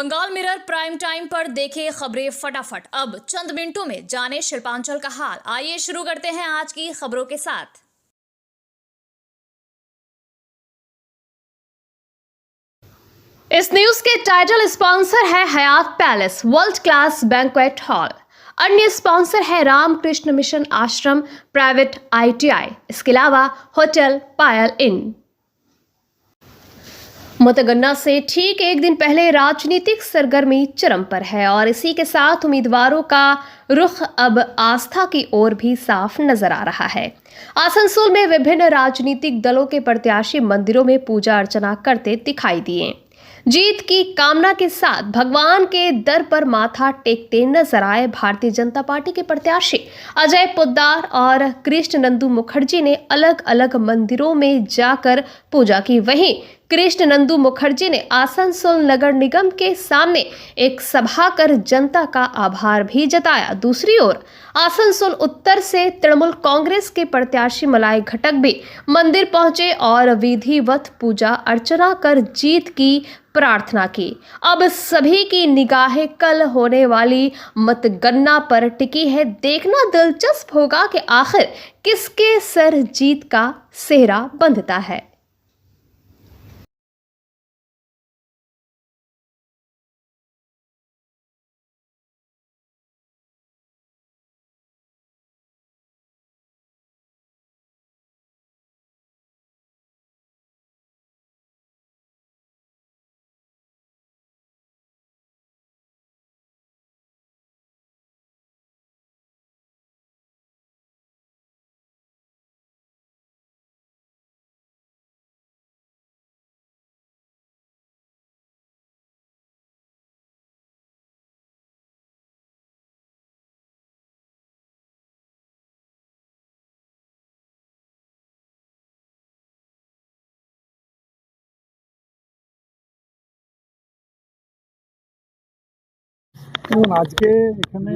Bengal mirror prime time पर देखे खबरें फटाफट। अब चंद मिनटों में जाने शिल्पांचल का हाल। आइए शुरू करते हैं आज की खबरों के साथ। इस न्यूज के टाइटल स्पॉन्सर है Hayat palace world class banquet hall. अन्य स्पॉन्सर है Ramakrishna Mission Ashram private ITI। इसके अलावा होटल पायल इन। मतगणना से ठीक एक दिन पहले राजनीतिक सरगर्मी चरम पर है और इसी के साथ उम्मीदवारों का रुख अब आस्था की ओर भी साफ नजर आ रहा है। आसनसोल में विभिन्न राजनीतिक दलों के प्रत्याशी मंदिरों में पूजा अर्चना करते दिखाई दिए। जीत की कामना के साथ भगवान के दर पर माथा टेकते नजर आए भारतीय जनता पार्टी के प्रत्याशी अजय पोद्दार और कृष्ण नंदू मुखर्जी ने अलग अलग मंदिरों में जाकर पूजा की। वहीं कृष्ण नंदू मुखर्जी ने आसनसोल नगर निगम के सामने एक सभा कर जनता का आभार भी जताया। दूसरी ओर आसनसोल उत्तर से तृणमूल कांग्रेस के प्रत्याशी मलाई घटक भी मंदिर पहुंचे और विधिवत पूजा अर्चना कर जीत की प्रार्थना की। अब सभी की निगाहें कल होने वाली मतगणना पर टिकी है। देखना दिलचस्प होगा कि आखिर किसके सर जीत का सेहरा बंधता है। আজকে এখানে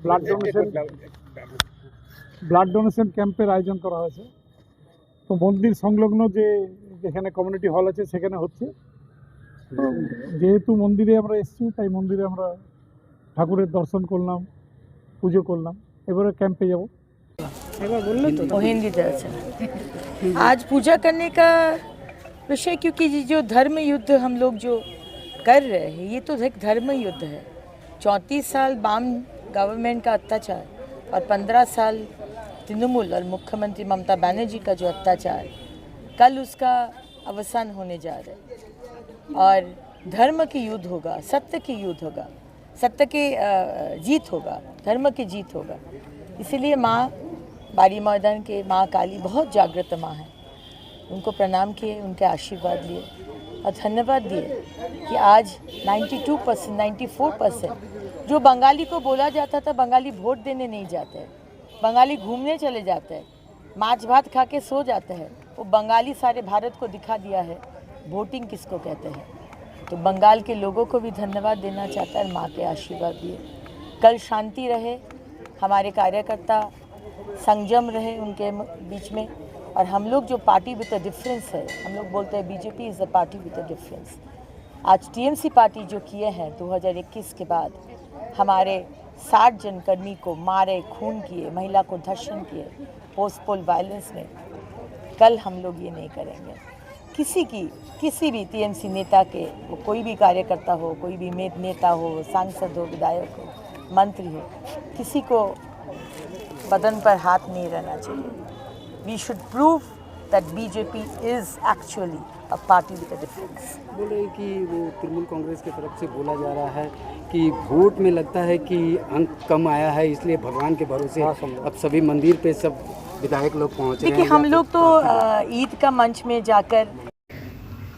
ব্লাড ডোনেশন ক্যাম্পের আয়োজন করা হয়েছে। তো মন্দির সংলগ্ন যে যেখানে কমিউনিটি হল আছে সেখানে হচ্ছে। তো যেহেতু মন্দিরে আমরা এসেছি তাই মন্দিরে আমরা ঠাকুরের দর্শন করলাম, পুজো করলাম। এবারে ক্যাম্পে যাব। आज पूजा करने का विषय, क्योंकि जो धर्म युद्ध हम लोग जो कर रहे हैं ये तो एक धर्म युद्ध है। 34 साल वाम गवर्नमेंट का अत्याचार और 15 साल तृणमूल और मुख्यमंत्री ममता बनर्जी का जो अत्याचार, कल उसका अवसान होने जा रहा है और धर्म की युद्ध होगा, सत्य की युद्ध होगा, सत्य की जीत होगा, धर्म की जीत होगा। इसीलिए माँ बाड़ी मैदान के माँ काली बहुत जागृत माँ है। उनको प्रणाम किए, उनके आशीर्वाद लिए और धन्यवाद दिए कि आज 92%, 94% जो बंगाली को बोला जाता था बंगाली वोट देने नहीं जाते हैं, बंगाली घूमने चले जाते हैं, माछ भात खा के सो जाते हैं, वो बंगाली सारे भारत को दिखा दिया है वोटिंग किसको कहते हैं। तो बंगाल के लोगों को भी धन्यवाद देना चाहता है, माँ के आशीर्वाद दिए। कल शांति रहे, हमारे कार्यकर्ता संयम रहे उनके बीच में, और हम लोग जो पार्टी विद अ डिफरेंस है, हम लोग बोलते हैं BJP is a party with a difference. आज TMC पार्टी जो किए हैं 2021 के बाद हमारे 60 जनकर्मी को मारे, खून किए, महिला को धर्षण किए, पोस्ट पोल वायलेंस में, कल हम लोग ये नहीं करेंगे। किसी भी TMC नेता के, वो कोई भी कार्यकर्ता हो, कोई भी नेता हो, सांसद हो, विधायक हो, मंत्री हो, किसी को बदन पर हाथ नहीं रहना चाहिए। We should prove that BJP is actually a party with a difference. बोल रहे कि वो तृणमूल कांग्रेस की तरफ से बोला जा रहा है कि वोट में लगता है कि अंक कम आया है, इसलिए भगवान के भरोसे अब सभी मंदिर पे सब विधायक लोग पहुंच रहे हैं। देखिए, हम लोग तो ईद का मंच में जाकर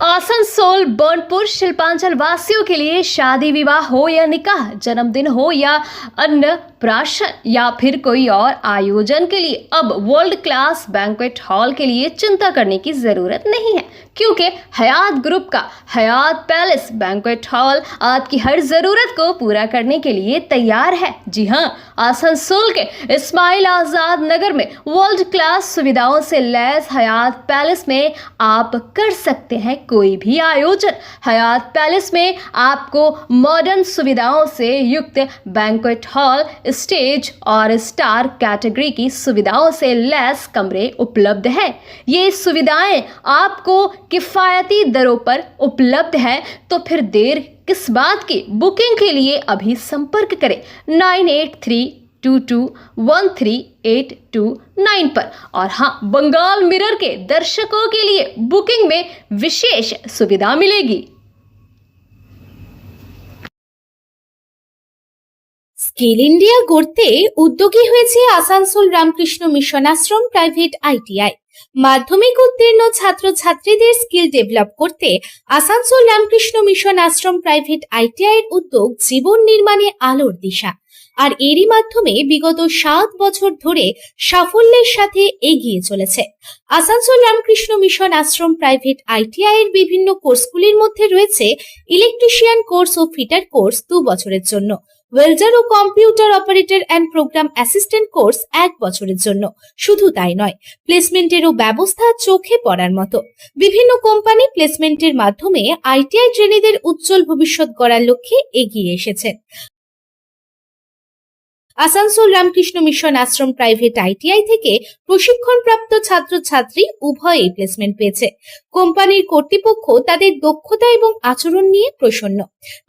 आसनसोल बर्नपुर शिल्पांचल वासियों के लिए शादी विवाह हो या निकाह, जन्मदिन हो या अन्य अन्नप्राशन या फिर कोई और आयोजन के लिए अब वर्ल्ड क्लास बैंक्वेट हॉल के लिए चिंता करने की जरूरत नहीं है, क्योंकि हयात ग्रुप का हयात पैलेस बैंक्वेट हॉल आपकी हर जरूरत को पूरा करने के लिए तैयार है। जी हां, आसनसोल के इस्माइल आजाद नगर में वर्ल्ड क्लास सुविधाओं से लैस हयात पैलेस में आप कर सकते हैं कोई भी आयोजन। हयात पैलेस में आपको मॉडर्न सुविधाओं से युक्त बैंक्वेट हॉल, स्टेज और स्टार कैटेगरी की सुविधाओं से लैस कमरे उपलब्ध हैं। ये सुविधाएं आपको किफायती दरों पर उपलब्ध है, तो फिर देर किस बात की। बुकिंग के लिए अभी संपर्क करें 9832213829 पर। और हाँ, बंगाल मिरर के दर्शकों के लिए बुकिंग में विशेष सुविधा मिलेगी। স্কিল ইন্ডিয়া গড়তে উদ্যোগী হয়েছে Asansol Ramakrishna mission Ashram private ITI. মাধ্যমিক উত্তীর্ণ ছাত্রছাত্রীদের স্কিল ডেভেলপ করতে Asansol Ramakrishna mission Ashram private ITI এর উদ্যোগ জীবন নির্মাণে আলোর দিশা। আর এরই মাধ্যমে বিগত 7 বছর ধরে সাফল্যের সাথে এগিয়ে চলেছে। Asansol Ramakrishna mission Ashram private ITI এর বিভিন্ন কোর্সগুলির মধ্যে রয়েছে ইলেকট্রিশিয়ান কোর্স ও ফিটার কোর্স 2 বছরের জন্য, ওয়েল্ডার ও computer operator and program assistant course 1 বছরের জন্য। শুধু তাই নয়, প্লেসমেন্টেরও ব্যবস্থা চোখে পড়ার মতো। বিভিন্ন কোম্পানি প্লেসমেন্টের মাধ্যমে আইটিআই ট্রেনিদের উজ্জ্বল ভবিষ্যৎ গড়ার লক্ষ্যে এগিয়ে এসেছেন। Asansol Ramakrishna mission Ashram private ITI থেকে প্রশিক্ষণপ্রাপ্ত ছাত্রছাত্রী উভয়েই প্লেসমেন্ট পেয়েছে। কোম্পানির কর্তৃপক্ষ তাদের দক্ষতা এবং আচরণ নিয়ে প্রসন্ন।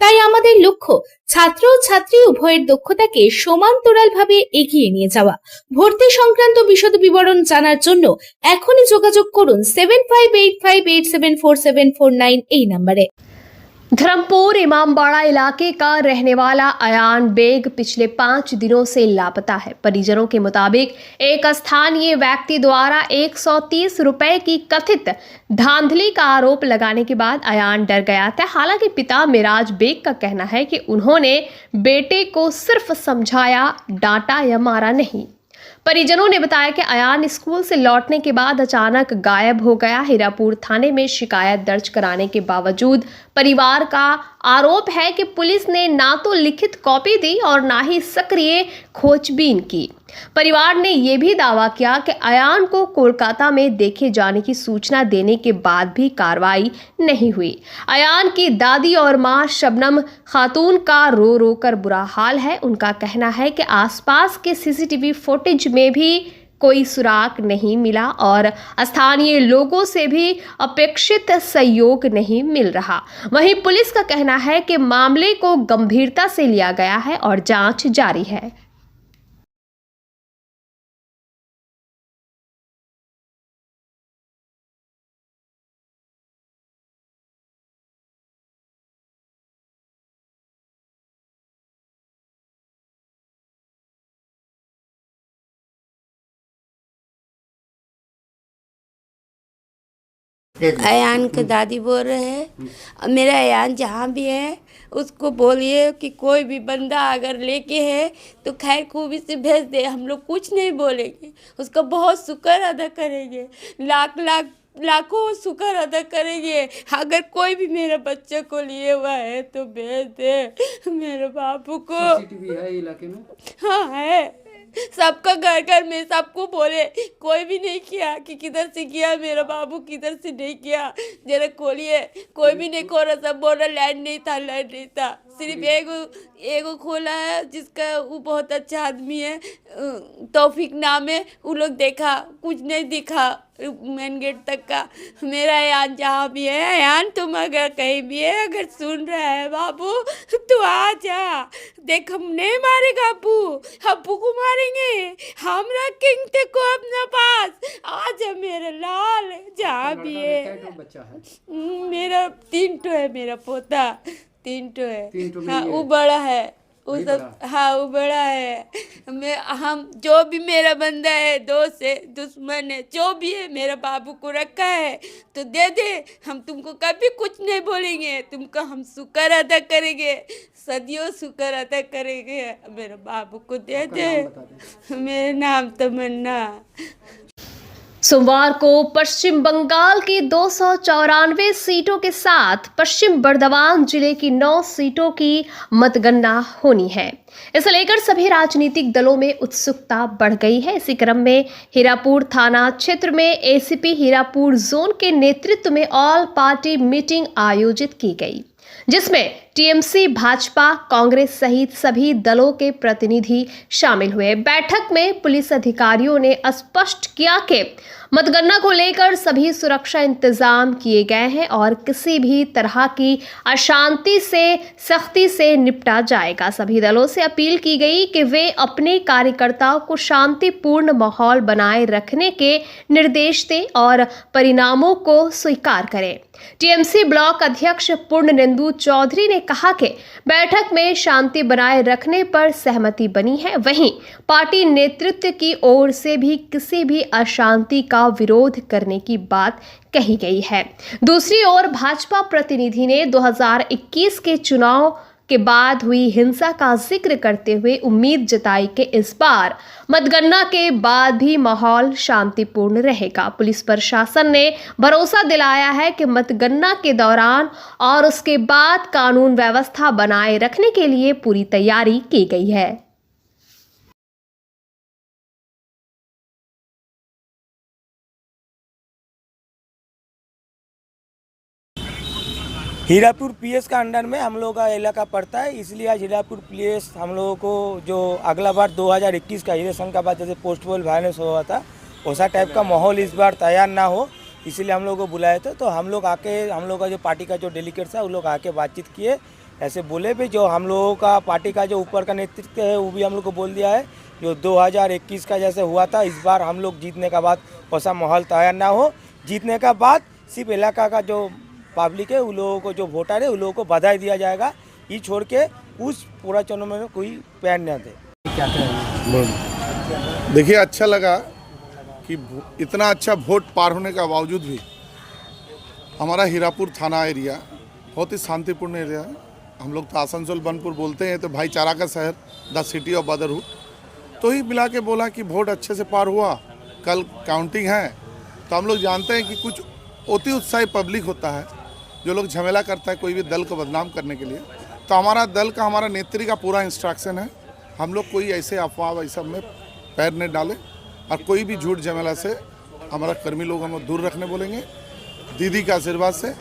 তাই আমাদের লক্ষ্য ছাত্র ও ছাত্রী উভয়ের দক্ষতাকে সমান্তরালভাবে এগিয়ে নিয়ে যাওয়া। ভর্তি সংক্রান্ত বিশদ বিবরণ জানার জন্য এখনই যোগাযোগ করুন 7585874749 এই নম্বরে। धर्मपुर इमामबाड़ा इलाके का रहने वाला अयान बेग पिछले 5 दिनों से लापता है। परिजनों के मुताबिक एक स्थानीय व्यक्ति द्वारा 130 रुपए की कथित धांधली का आरोप लगाने के बाद अयान डर गया था। हालांकि पिता मिराज बेग का कहना है कि उन्होंने बेटे को सिर्फ समझाया, डांटा या मारा नहीं। परिजनों ने बताया कि अयान स्कूल से लौटने के बाद अचानक गायब हो गया। हीरापुर थाने में शिकायत दर्ज कराने के बावजूद परिवार का आरोप है कि पुलिस ने ना तो लिखित कॉपी दी और ना ही सक्रिय खोजबीन की। परिवार ने यह भी दावा किया कि अयान को कोलकाता में देखे जाने की सूचना देने के बाद भी कार्रवाई नहीं हुई। अयान की दादी और मां शबनम खातून का रो रो कर बुरा हाल है। उनका कहना है कि आसपास के सीसीटीवी फुटेज में भी कोई सुराग नहीं मिला और स्थानीय लोगों से भी अपेक्षित सहयोग नहीं मिल रहा। वहीं पुलिस का कहना है कि मामले को गंभीरता से लिया गया है और जांच जारी है। अयान के दादी बोल रहे हैं, मेरा अयान जहाँ भी है उसको बोलिए कि कोई भी बंदा अगर लेके है तो खैर खूबी से भेज दे, हम लोग कुछ नहीं बोलेंगे, उसका बहुत शुक्र अदा करेंगे, लाखों शुक्र अदा करेंगे। अगर कोई भी मेरे बच्चे को लिए हुआ है तो भेज दे मेरे बाबू को। सीसीटीवी है इलाके में? हाँ है, सबका घर घर में सबको बोले, कोई भी नहीं किया कि किधर से किया, मेरा बाबू किधर से नहीं किया, जरा खोलिए। कोई भी नहीं खोला, सब बोल रहा लैंड नहीं था। सिर्फ एगो खोला है जिसका वो बहुत अच्छा आदमी है, तौफीक नाम है, वो लोग देखा, कुछ नहीं दिखा मेन गेट तक का। मेरा अयान जहाँ भी है, अयान तुम अगर कहीं भी है, अगर सुन रहा है बाबू तो आ जा, देख हम नहीं मारेगा अब्बू को मारेंगे, हम रखेंगे तेको अपना पास, आ जा मेरा लाल जहाँ भी है। बच्चा है मेरा 3 है, मेरा पोता 3 है। तीन ठो हाँ में वो बड़ा है, वो सब हाँ वो बड़ा है। हम जो भी मेरा बंदा है, दोस्त है, दुश्मन है, जो भी है, मेरा बाबू को रखा है तो दे दे, हम तुमको कभी कुछ नहीं बोलेंगे, तुमको हम शुक्र अदा करेंगे, सदियों शुक्र अदा करेंगे। मेरे बाबू को दे दे। मेरा नाम तमन्ना। सोमवार को पश्चिम बंगाल की 294 सीटों के साथ पश्चिम बर्धमान जिले की 9 सीटों की मतगणना होनी है। इसे लेकर सभी राजनीतिक दलों में उत्सुकता बढ़ गई है। इसी क्रम में हीरापुर थाना क्षेत्र में एसीपी हीरापुर जोन के नेतृत्व में ऑल पार्टी मीटिंग आयोजित की गई, जिसमें टीएमसी, भाजपा, कांग्रेस सहित सभी दलों के प्रतिनिधि शामिल हुए। बैठक में पुलिस अधिकारियों ने स्पष्ट किया कि मतगणना को लेकर सभी सुरक्षा इंतजाम किए गए हैं और किसी भी तरह की अशांति से सख्ती से निपटा जाएगा। सभी दलों से अपील की गई कि वे अपने कार्यकर्ताओं को शांतिपूर्ण माहौल बनाए रखने के निर्देश दें और परिणामों को स्वीकार करें। टीएमसी ब्लॉक अध्यक्ष पूर्णेंदु चौधरी ने कहा कि बैठक में शांति बनाए रखने पर सहमति बनी है। वहीं पार्टी नेतृत्व की ओर से भी किसी भी अशांति का विरोध करने की बात कही गई है। दूसरी ओर भाजपा प्रतिनिधि ने 2021 के चुनाव के बाद हुई हिंसा का जिक्र करते हुए उम्मीद जताई कि इस बार मतगणना के बाद भी माहौल शांतिपूर्ण रहेगा। पुलिस प्रशासन ने भरोसा दिलाया है कि मतगणना के दौरान और उसके बाद कानून व्यवस्था बनाए रखने के लिए पूरी तैयारी की गई है। हीरापुर पीएस का अंडर में हम लोगों का इलाका पड़ता है, इसलिए आज हीरापुर पीएस हम लोगों को जो अगला बार 2021 का इलेक्शन का बाद जैसे पोस्टपोल वायलेंस हुआ था वैसा टाइप का माहौल इस बार तैयार ना हो, इसीलिए हम लोग को बुलाए थे। तो हम लोग आके हम लोग का जो पार्टी का जो डेलीगेट्स है वो लोग आके बातचीत किए, ऐसे बोले भी जो हम लोगों का पार्टी का जो ऊपर का नेतृत्व है वो भी हम लोग को बोल दिया है जो 2021 का जैसे हुआ था इस बार हम लोग जीतने का बाद वैसा माहौल तैयार ना हो। जीतने का बाद सिर्फ इलाका का जो पब्लिक है उन लोगों को जो वोटर है उन लोगों को बधाई दिया जाएगा, ये छोड़ के उस पूरा चुनाव में कोई पैर न दे। क्या करेंगे? देखिए, अच्छा लगा कि इतना अच्छा वोट पार होने का बावजूद भी हमारा हीरापुर थाना एरिया बहुत ही शांतिपूर्ण एरिया है। हम लोग तो आसनसोल बनपुर बोलते हैं तो भाईचारा का शहर, द सिटी ऑफ ब्रदरहुड, तो ही मिला के बोला कि वोट अच्छे से पार हुआ। कल काउंटिंग है तो हम लोग जानते हैं कि कुछ अति उत्साही पब्लिक होता है जो लोग झमेला करता है कोई भी दल को बदनाम करने के लिए। तो हमारा दल का, हमारा नेत्री का पूरा इंस्ट्रक्शन है, हम लोग कोई ऐसे अफवाह ये सब में पैर नहीं डाले और कोई भी झूठ झमेला से हमारा कर्मी लोग हम दूर रखने बोलेंगे। दीदी का आशीर्वाद से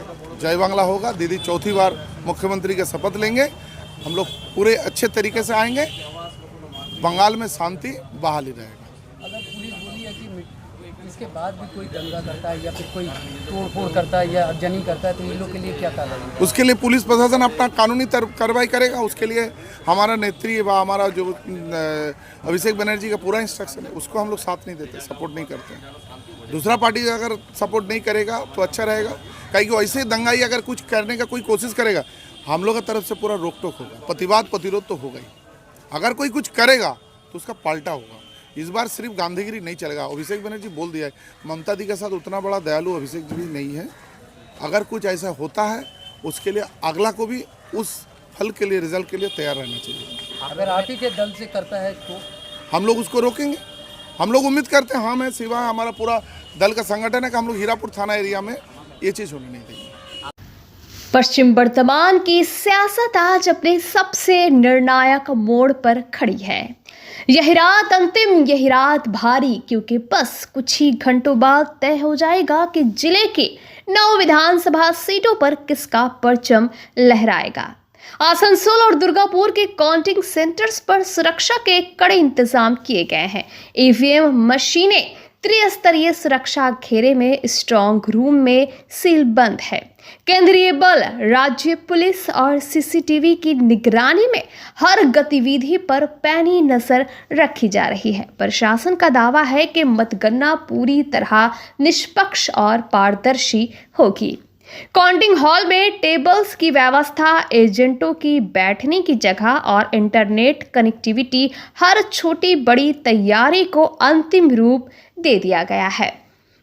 जय बांग्ला होगा। दीदी चौथी बार मुख्यमंत्री के शपथ लेंगे। हम लोग पूरे अच्छे तरीके से आएंगे, बंगाल में शांति बहाली रहेगा। अगर पुलिस बोली है कि इसके बाद भी कोई दंगा करता है या फिर कोई तोड़फोड़ करता है या आगजनी करता है तो इन लोग के लिए क्या कार्रवाई? उसके लिए पुलिस प्रशासन अपना कानूनी कार्रवाई करेगा। उसके लिए हमारा नेत्री व हमारा जो अभिषेक बनर्जी का पूरा इंस्ट्रक्शन है, उसको हम लोग साथ नहीं देते, सपोर्ट नहीं करते हैं। दूसरा पार्टी अगर सपोर्ट नहीं करेगा तो अच्छा रहेगा, कहीं को ऐसे दंगाई अगर कुछ करने का कोई कोशिश करेगा हम लोग की तरफ से पूरा रोक टोक होगा, प्रतिवाद प्रतिरोध तो होगा ही। अगर कोई कुछ करेगा तो उसका पाल्टा होगा। इस बार सिर्फ गांधीगिरी नहीं चलेगा। अभिषेक बनर्जी बोल दिया है, ममता दी के साथ उतना बड़ा दयालु अभिषेक जी भी नहीं है। अगर कुछ ऐसा होता है उसके लिए अगला को भी उस फल के लिए, रिजल्ट के लिए तैयार रहना चाहिए। अगर आप ही के दल से करता है तो हम लोग उसको रोकेंगे। हम लोग उम्मीद करते हैं, मैं सिवा हमारा पूरा दल का संगठन है कि हम लोग हीरापुर थाना एरिया में ये चीज़ होने नहीं देंगे। पश्चिम बर्धमान की सियासत आज अपने सबसे निर्णायक मोड़ पर खड़ी है। यही रात अंतिम, यही रात भारी, क्योंकि बस कुछ ही घंटों बाद तय हो जाएगा कि जिले की 9 विधानसभा सीटों पर किसका परचम लहराएगा। आसनसोल और दुर्गापुर के काउंटिंग सेंटर्स पर सुरक्षा के कड़े इंतजाम किए गए हैं। ईवीएम मशीनें त्रिस्तरीय सुरक्षा घेरे में स्ट्रांग रूम में सील बंद है। केंद्रीय बल, राज्य पुलिस और सीसीटीवी की निगरानी में हर गतिविधि पर पैनी नजर रखी जा रही है। प्रशासन का दावा है कि मतगणना पूरी तरह निष्पक्ष और पारदर्शी होगी। काउंटिंग हॉल में टेबल्स की व्यवस्था, एजेंटों की बैठने की जगह और इंटरनेट कनेक्टिविटी, हर छोटी बड़ी तैयारी को अंतिम रूप दे दिया गया है।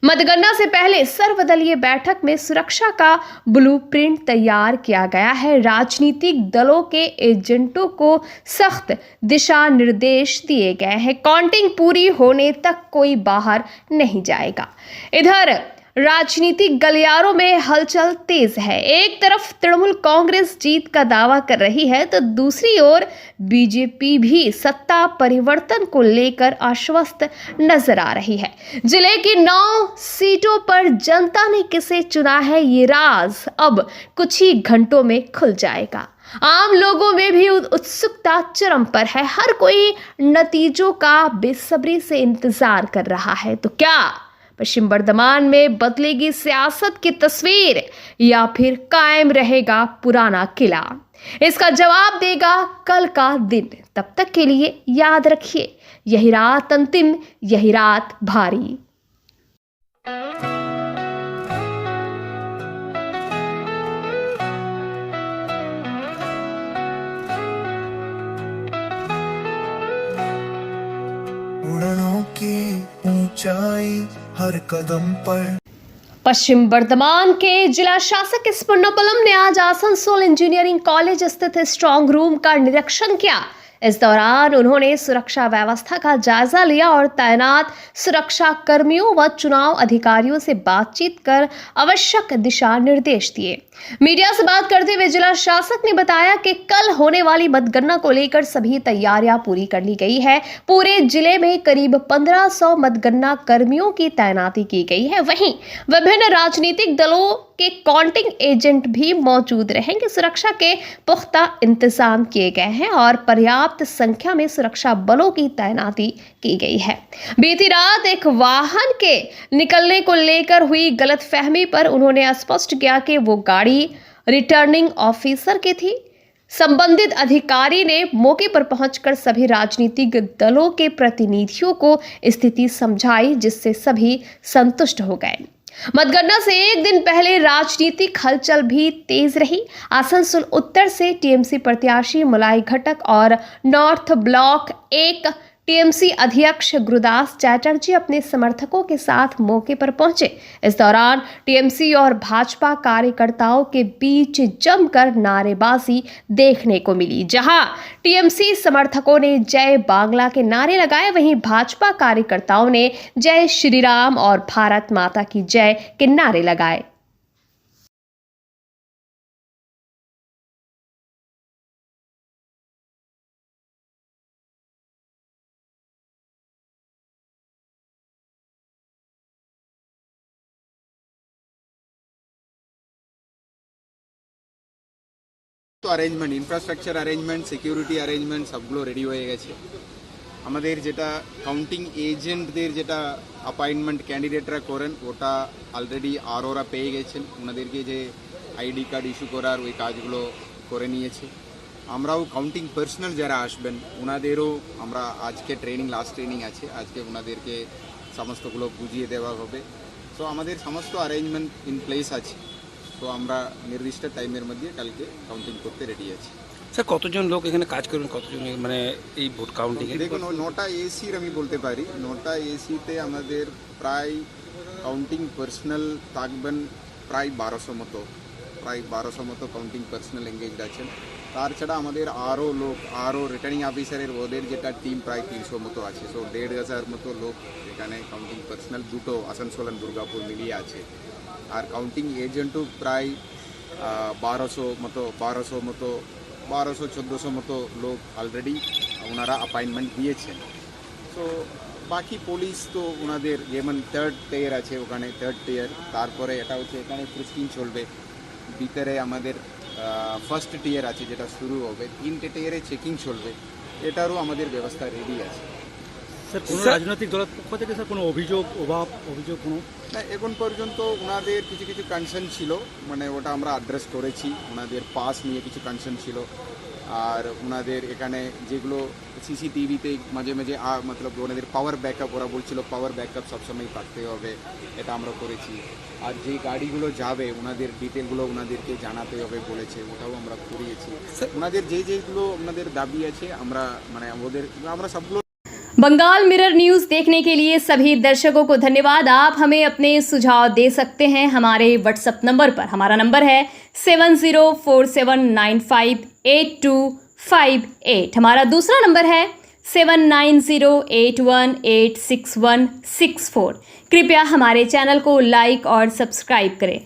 मतगणना से पहले सर्वदलीय बैठक में सुरक्षा का ब्लूप्रिंट तैयार किया गया है। राजनीतिक दलों के एजेंटों को सख्त दिशा निर्देश दिए गए हैं। काउंटिंग पूरी होने तक कोई बाहर नहीं जाएगा। इधर राजनीतिक गलियारों में हलचल तेज है। एक तरफ तृणमूल कांग्रेस जीत का दावा कर रही है तो दूसरी ओर बीजेपी भी सत्ता परिवर्तन को लेकर आश्वस्त नजर आ रही है। जिले की 9 सीटों पर जनता ने किसे चुना है, ये राज अब कुछ ही घंटों में खुल जाएगा। आम लोगों में भी उत्सुकता चरम पर है। हर कोई नतीजों का बेसब्री से इंतजार कर रहा है। तो क्या पश्चिम बर्धमान में बदलेगी सियासत की तस्वीर या फिर कायम रहेगा पुराना किला? इसका जवाब देगा कल का दिन। तब तक के लिए याद रखिए, यही रात अंतिम, यही रात भारी। उड़नों की ऊंचाई हर कदम पर। पश्चिम बर्धमान के जिला शासक एस पुन्नपलम ने आज आसनसोल इंजीनियरिंग कॉलेज स्थित स्ट्रांग रूम का निरीक्षण किया। इस दौरान उन्होंने सुरक्षा व्यवस्था का जायजा लिया और तैनात सुरक्षा कर्मियों व चुनाव अधिकारियों से बातचीत कर आवश्यक दिशा निर्देश दिए। मीडिया से बात करते हुए जिला शासक ने बताया कि कल होने वाली मतगणना को लेकर सभी तैयारियां पूरी कर ली गई है। पूरे जिले में करीब 1500 मतगणना कर्मियों की तैनाती की गई है। वहीं विभिन्न राजनीतिक दलों के काउंटिंग एजेंट भी मौजूद रहेंगे। सुरक्षा के पुख्ता इंतजाम किए गए हैं और पर्याप्त संख्या में सुरक्षा बलों की तैनाती की गई है। बीती रात एक वाहन के निकलने को लेकर हुई गलतफहमी पर उन्होंने स्पष्ट किया कि वो गाड़ी रिटर्निंग ऑफिसर की थी। संबंधित अधिकारी ने मौके पर पहुंचकर सभी राजनीतिक दलों के प्रतिनिधियों को स्थिति समझाई, जिससे सभी संतुष्ट हो गए। मतगणना से एक दिन पहले राजनीतिक हलचल भी तेज रही। आसनसोल उत्तर से टीएमसी प्रत्याशी मुलाई घटक और नॉर्थ ब्लॉक 1 टीएमसी अध्यक्ष गुरुदास चैटर्जी अपने समर्थकों के साथ मौके पर पहुंचे। इस दौरान टीएमसी और भाजपा कार्यकर्ताओं के बीच जमकर नारेबाजी देखने को मिली। जहां टीएमसी समर्थकों ने जय बांग्ला के नारे लगाए, वहीं भाजपा कार्यकर्ताओं ने जय श्री राम और भारत माता की जय के नारे लगाए। তো arrangement, infrastructure arrangement, security arrangement সবগুলো রেডি হয়ে গেছে। আমাদের যেটা কাউন্টিং এজেন্টদের যেটা অ্যাপয়েন্টমেন্ট ক্যান্ডিডেটরা করেন ওটা অলরেডি আরওরা পেয়ে গেছেন। ওনাদেরকে যে আইডি কার্ড ইস্যু করার ওই কাজগুলো করে নিয়েছে। আমরাও কাউন্টিং পার্সোনাল যারা আসবেন ওনাদেরও আমরা আজকে ট্রেনিং, লাস্ট ট্রেনিং আছে, আজকে ওনাদেরকে সমস্তগুলো বুঝিয়ে দেওয়া হবে। সো আমাদের সমস্ত অ্যারেঞ্জমেন্ট ইন প্লেস আছে। তো আমরা নির্দিষ্ট টাইমের মধ্যে কালকে কাউন্টিং করতে রেডি আছি। স্যার কতজন লোক এখানে কাজ করবেন, কতজন মানে এই ভোট কাউন্টিংয়ে? দেখুন, 9টা এসির আমি বলতে পারি, 9টা এসিতে আমাদের প্রায় কাউন্টিং পার্সোনাল থাকবেন প্রায় 1200 মতো, প্রায় 1200 মতো কাউন্টিং পার্সোনাল এঙ্গেজড আছেন। তাছাড়া আমাদের আরও লোক, আরও রিটার্নিং অফিসারের ওদের যেটা টিম প্রায় 300 মতো আছে। সো 1500 মতো লোক এখানে কাউন্টিং পার্সোনাল দুটো আসানসোল আর দুর্গাপুর মিলিয়ে আছে। আর কাউন্টিং এজেন্টও প্রায় 1200 মতো 1400 মতো লোক অলরেডি ওনারা অ্যাপয়েন্টমেন্ট দিয়েছেন। সো বাকি পুলিশ তো ওনাদের যেমন 3rd টিয়ার আছে, ওখানে 3rd টিয়ার, তারপরে এটা হচ্ছে এখানে ফ্রিস্কিং চলবে। ভিতরে আমাদের 1st টিয়ার আছে যেটা শুরু হবে, 3টে টিয়ারে চেকিং চলবে। এটারও আমাদের ব্যবস্থা রেডি আছে। স্যার কোনো রাজনৈতিক দলের পক্ষ থেকে স্যার কোনো অভিযোগ কোনো না, এখন পর্যন্ত ওনাদের কিছু কনসার্ন ছিল, মানে ওটা আমরা অ্যাড্রেস করেছি। ওনাদের পাস নিয়ে কিছু কনসার্ন ছিল, আর ওনাদের এখানে যেগুলো সিসিটিভিতে মাঝে মাঝে মতলব ওনাদের পাওয়ার ব্যাকআপ, ওরা বলছিল পাওয়ার ব্যাকআপ সবসময় থাকতে হবে, এটা আমরা করেছি। আর যে গাড়িগুলো যাবে ওনাদের ডিটেলগুলো ওনাদেরকে জানাতে হবে বলেছে, ওটাও আমরা করিয়েছি। ওনাদের যেগুলো ওনাদের দাবি আছে আমরা মানে আমরা সবগুলো। बंगाल मिरर न्यूज़ देखने के लिए सभी दर्शकों को धन्यवाद। आप हमें अपने सुझाव दे सकते हैं हमारे व्हाट्सएप नंबर पर। हमारा नंबर है 7047958258। हमारा दूसरा नंबर है 7908186164। कृपया हमारे चैनल को लाइक और सब्सक्राइब करें।